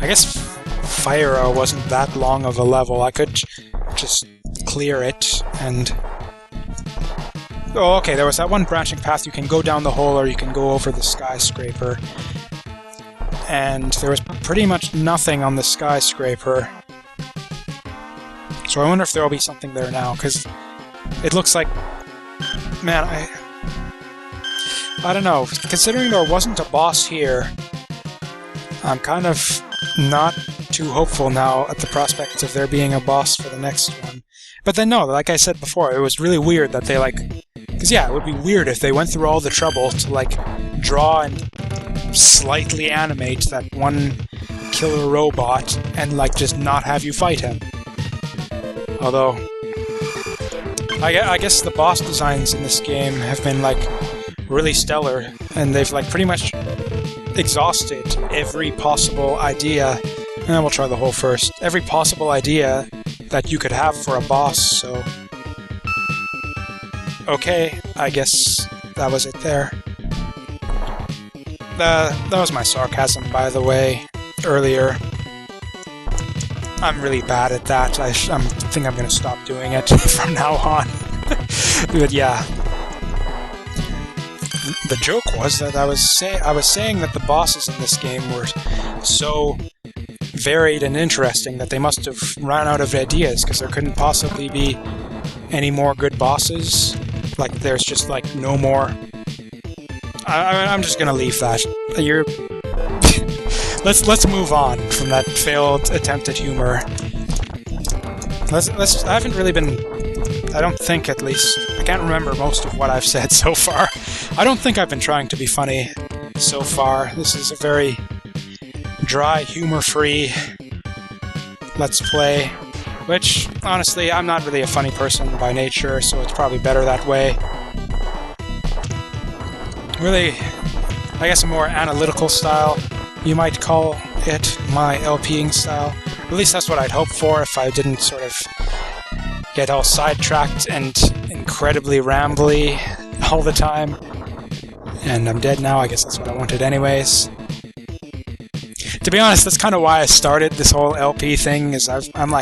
I guess Fire wasn't that long of a level. I could just clear it and... Oh, okay, there was that one branching path. You can go down the hole or you can go over the skyscraper. And there was pretty much nothing on the skyscraper. So I wonder if there will be something there now, because it looks like... Man, I don't know. Considering there wasn't a boss here, I'm kind of not too hopeful now at the prospect of there being a boss for the next one. But then no, like I said before, it was really weird that they because yeah, it would be weird if they went through all the trouble to draw and slightly animate that one killer robot and just not have you fight him. Although, I guess the boss designs in this game have been really stellar, and they've pretty much exhausted every possible idea. And we'll try the hole first. Every possible idea that you could have for a boss, so... Okay, I guess that was it there. That was my sarcasm, by the way, earlier. I'm really bad at that. I think I'm going to stop doing it from now on. But yeah. The joke was that I was saying that the bosses in this game were so varied and interesting that they must have run out of ideas, because there couldn't possibly be any more good bosses. There's just no more. I'm just gonna leave that. Let's move on from that failed attempt at humor. I haven't really been... I don't think, at least... I can't remember most of what I've said so far. I don't think I've been trying to be funny so far. This is a very dry, humor-free Let's Play, which, honestly, I'm not really a funny person by nature, so it's probably better that way. Really, I guess a more analytical style, you might call it, my LPing style. At least that's what I'd hope for if I didn't sort of get all sidetracked and incredibly rambly all the time. And I'm dead now, I guess that's what I wanted anyways. To be honest, that's kind of why I started this whole LP thing, is I'm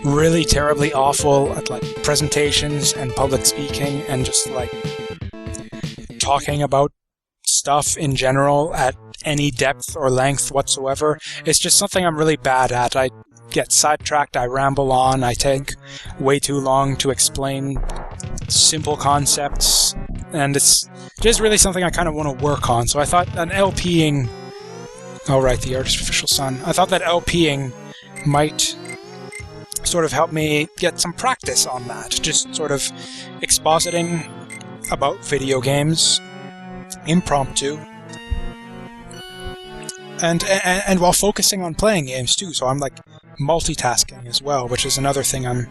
really terribly awful at presentations and public speaking and just talking about stuff in general at any depth or length whatsoever. It's just something I'm really bad at. I get sidetracked, I ramble on, I take way too long to explain simple concepts, and it's just really something I kind of want to work on. So I thought an LPing... Oh right, the artificial sun. I thought that LPing might sort of help me get some practice on that. Just sort of expositing about video games, impromptu, and while focusing on playing games too. So I'm multitasking as well, which is another thing I'm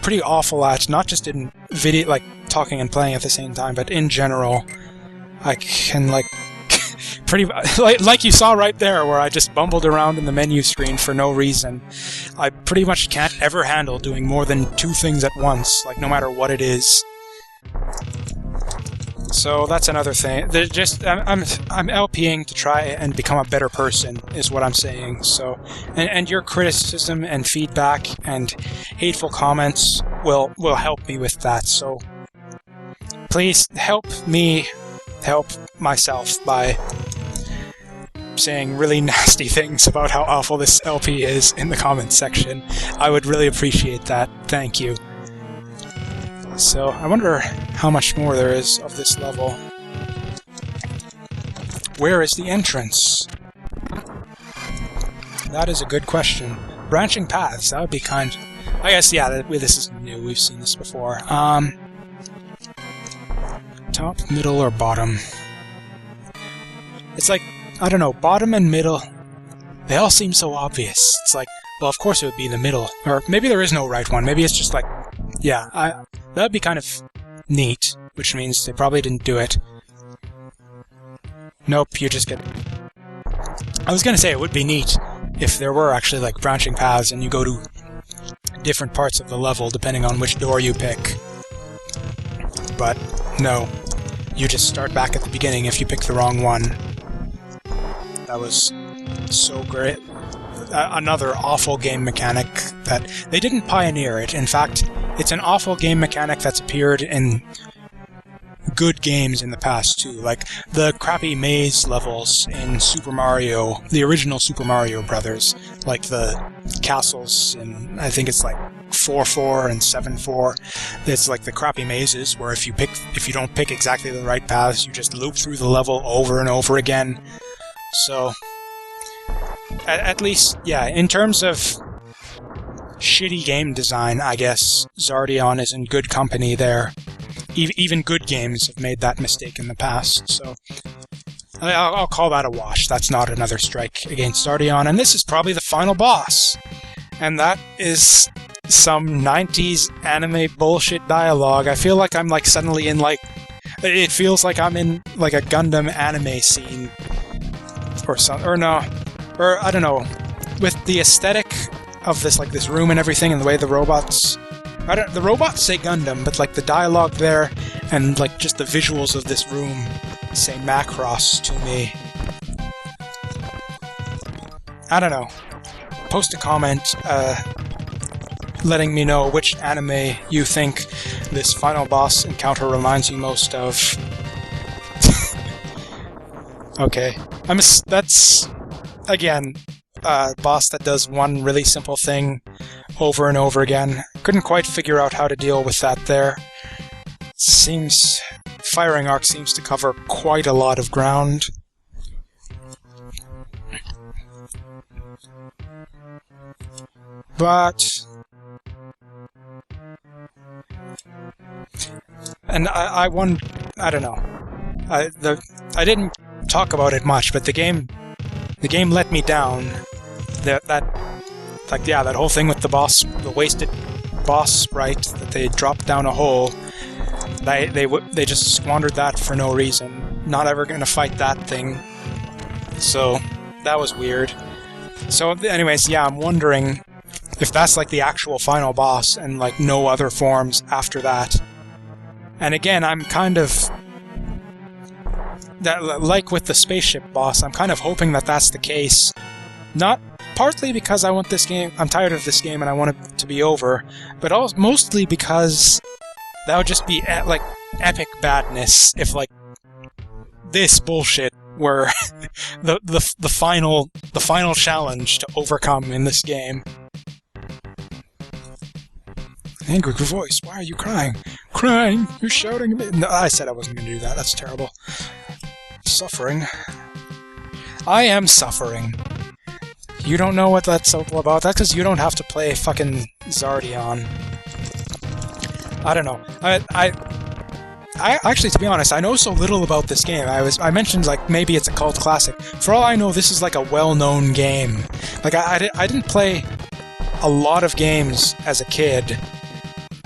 pretty awful at, not just in video, talking and playing at the same time, but in general. I can pretty like you saw right there, where I just bumbled around in the menu screen for no reason. I pretty much can't ever handle doing more than 2 things at once, no matter what it is. So that's another thing. I'm LPing to try and become a better person, is what I'm saying. So, and your criticism and feedback and hateful comments will help me with that. So please help me help myself by saying really nasty things about how awful this LP is in the comments section. I would really appreciate that. Thank you. So, I wonder how much more there is of this level. Where is the entrance? That is a good question. Branching paths, that would be kind... I guess, yeah, this is new. We've seen this before. Top, middle, or bottom? It's I don't know, bottom and middle, they all seem so obvious. It's well, of course it would be the middle. Or maybe there is no right one. Maybe it's just yeah, that'd be kind of neat, which means they probably didn't do it. Nope, you just get... I was gonna say it would be neat if there were actually branching paths and you go to different parts of the level depending on which door you pick. But no, you just start back at the beginning if you pick the wrong one. That was so great. Another awful game mechanic that they didn't pioneer it. In fact, it's an awful game mechanic that's appeared in good games in the past too, like the crappy maze levels in Super Mario, the original Super Mario Brothers, like the castles in, I think it's like 4-4 and 7-4. It's like the crappy mazes where if you don't pick exactly the right paths, you just loop through the level over and over again. So at least, yeah, in terms of shitty game design, I guess Xardion is in good company there. Even good games have made that mistake in the past, so I'll call that a wash. That's not another strike against Xardion, and this is probably the final boss. And that is some 90s anime bullshit dialogue. I feel like I'm like suddenly in like... It feels like I'm in like a Gundam anime scene. Or I don't know. With the aesthetic of this, like this room and everything, and the way the robots... the robots say Gundam, but like the dialogue there and like just the visuals of this room say Macross to me. I don't know. Post a comment letting me know which anime you think this final boss encounter reminds you most of. Okay. That's, again, a boss that does one really simple thing over and over again. Couldn't quite figure out how to deal with that there. Firing Arc seems to cover quite a lot of ground. But... And I don't know. I didn't talk about it much, but the game let me down. That whole thing with the wasted boss sprite that they dropped down a hole. They just squandered that for no reason. Not ever gonna fight that thing. So that was weird. So anyways, yeah, I'm wondering if that's like the actual final boss and like no other forms after that. And again, I'm kind of... like with the spaceship boss, I'm kind of hoping that that's the case. Not partly because I want this game... I'm tired of this game and I want it to be over, but also mostly because that would just be like epic badness if like this bullshit were the final challenge to overcome in this game. Angry voice, why are you crying? Crying? You're shouting at me? No, I said I wasn't going to do that. That's terrible. Suffering. I am suffering. You don't know what that's all about. That's because you don't have to play fucking Xardion. I don't know. I actually, to be honest, I know so little about this game. I mentioned like maybe it's a cult classic. For all I know, this is like a well-known game. Like I didn't play a lot of games as a kid,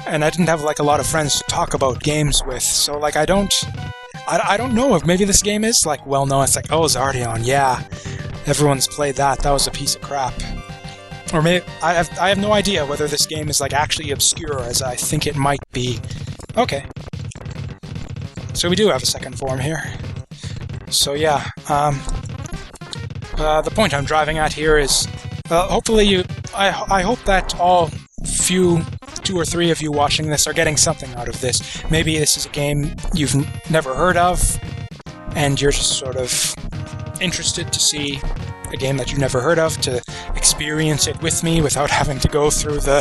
and I didn't have like a lot of friends to talk about games with. So like I don't know if maybe this game is like well-known. It's like, oh, Xardion, yeah, everyone's played that. That was a piece of crap. Or maybe I have no idea whether this game is like actually obscure as I think it might be. Okay. So we do have a second form here. So yeah, the point I'm driving at here is, hopefully I hope that all two or three of you watching this are getting something out of this. Maybe this is a game you've never heard of, and you're just sort of interested to see a game that you've never heard of, to experience it with me without having to go through the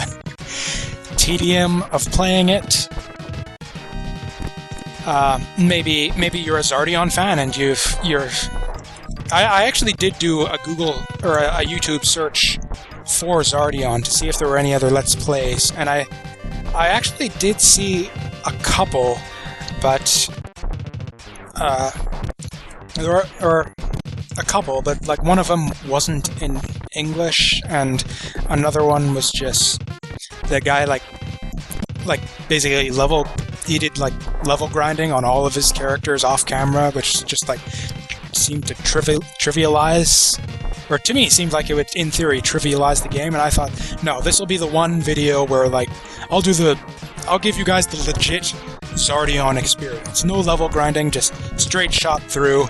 tedium of playing it. Maybe you're a Xardion fan and I actually did do a Google or a YouTube search for Xardion to see if there were any other Let's Plays, and I actually did see a couple, but there were a couple, but like one of them wasn't in English, and another one was just the guy like basically he did like level grinding on all of his characters off camera, which just like seemed to trivialize, or to me it seemed like it would in theory trivialize the game, and I thought, no, this will be the one video where like I'll give you guys the legit Xardion experience. No level grinding, just straight shot through.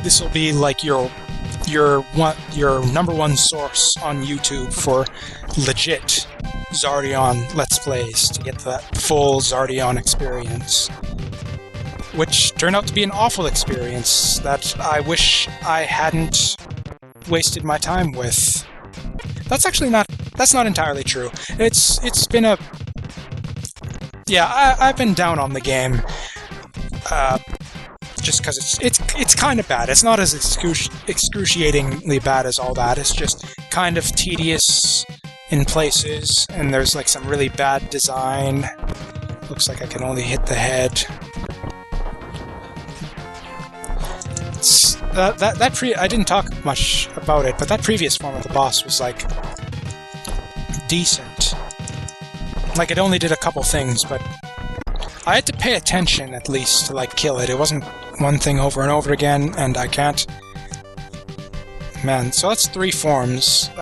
This will be like your number one source on YouTube for legit Xardion Let's Plays to get that full Xardion experience. Which turned out to be an awful experience that I wish I hadn't wasted my time with. That's not entirely true. It's been a... Yeah, I've been down on the game. Just because it's kind of bad. It's not as excruciatingly bad as all that. It's just kind of tedious in places, and there's like some really bad design. Looks like I can only hit the head. I didn't talk much about it, but that previous form of the boss was like decent. Like it only did a couple things, but I had to pay attention at least to like kill it. It wasn't one thing over and over again, and I can't... Man, so that's 3 forms.